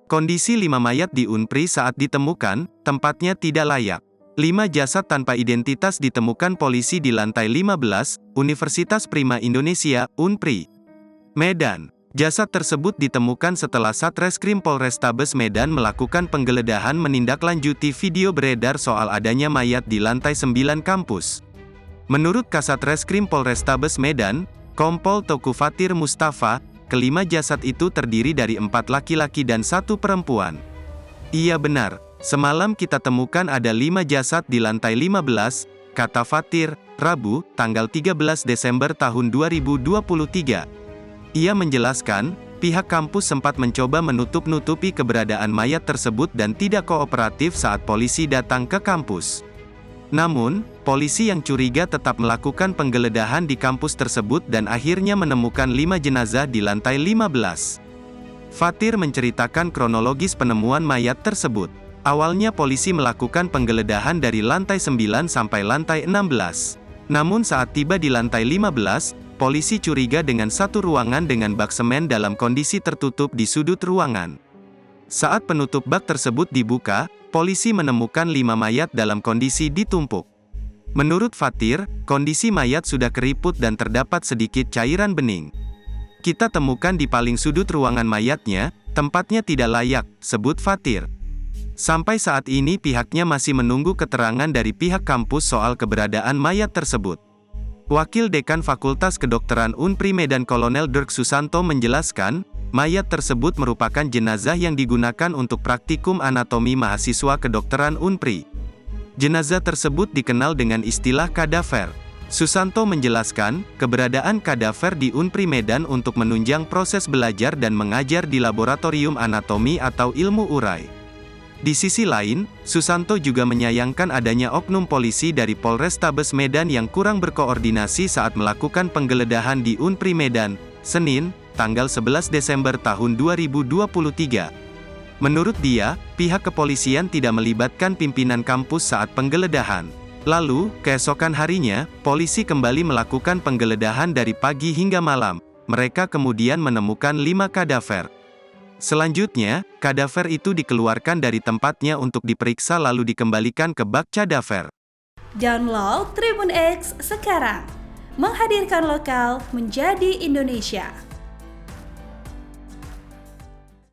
Kondisi 5 mayat di Unpri saat ditemukan, tempatnya tidak layak. 5 jasad tanpa identitas ditemukan polisi di lantai 15, Universitas Prima Indonesia, Unpri, Medan. Jasad tersebut ditemukan setelah Satreskrim Polrestabes Medan melakukan penggeledahan menindaklanjuti video beredar soal adanya mayat di lantai 9 kampus. Menurut Kasatreskrim Polrestabes Medan, Kompol Teku Fatir Mustafa, kelima jasad itu terdiri dari 4 laki-laki dan 1 perempuan. Iya benar, semalam kita temukan ada 5 jasad di lantai 15, kata Fatir, Rabu, tanggal 13 Desember tahun 2023. Ia menjelaskan, pihak kampus sempat mencoba menutup-nutupi keberadaan mayat tersebut dan tidak kooperatif saat polisi datang ke kampus. Namun, polisi yang curiga tetap melakukan penggeledahan di kampus tersebut dan akhirnya menemukan 5 jenazah di lantai 15. Fatir menceritakan kronologis penemuan mayat tersebut. Awalnya polisi melakukan penggeledahan dari lantai 9 sampai lantai 16. Namun saat tiba di lantai 15, polisi curiga dengan satu ruangan dengan bak semen dalam kondisi tertutup di sudut ruangan. Saat penutup bak tersebut dibuka, polisi menemukan 5 mayat dalam kondisi ditumpuk. Menurut Fatir, kondisi mayat sudah keriput dan terdapat sedikit cairan bening. Kita temukan di paling sudut ruangan mayatnya, tempatnya tidak layak, sebut Fatir. Sampai saat ini pihaknya masih menunggu keterangan dari pihak kampus soal keberadaan mayat tersebut. Wakil Dekan Fakultas Kedokteran Unpri Medan Kolonel Dirk Susanto menjelaskan, mayat tersebut merupakan jenazah yang digunakan untuk praktikum anatomi mahasiswa kedokteran Unpri. Jenazah tersebut dikenal dengan istilah kadaver. Susanto menjelaskan, keberadaan kadaver di Unpri Medan untuk menunjang proses belajar dan mengajar di laboratorium anatomi atau ilmu urai. Di sisi lain, Susanto juga menyayangkan adanya oknum polisi dari Polrestabes Medan yang kurang berkoordinasi saat melakukan penggeledahan di Unpri Medan, Senin, tanggal 11 Desember tahun 2023. Menurut dia, pihak kepolisian tidak melibatkan pimpinan kampus saat penggeledahan. Lalu, keesokan harinya, polisi kembali melakukan penggeledahan dari pagi hingga malam. Mereka kemudian menemukan 5 kadaver. Selanjutnya, kadaver itu dikeluarkan dari tempatnya untuk diperiksa lalu dikembalikan ke bak cadaver. Download Tribun X sekarang, menghadirkan lokal menjadi Indonesia.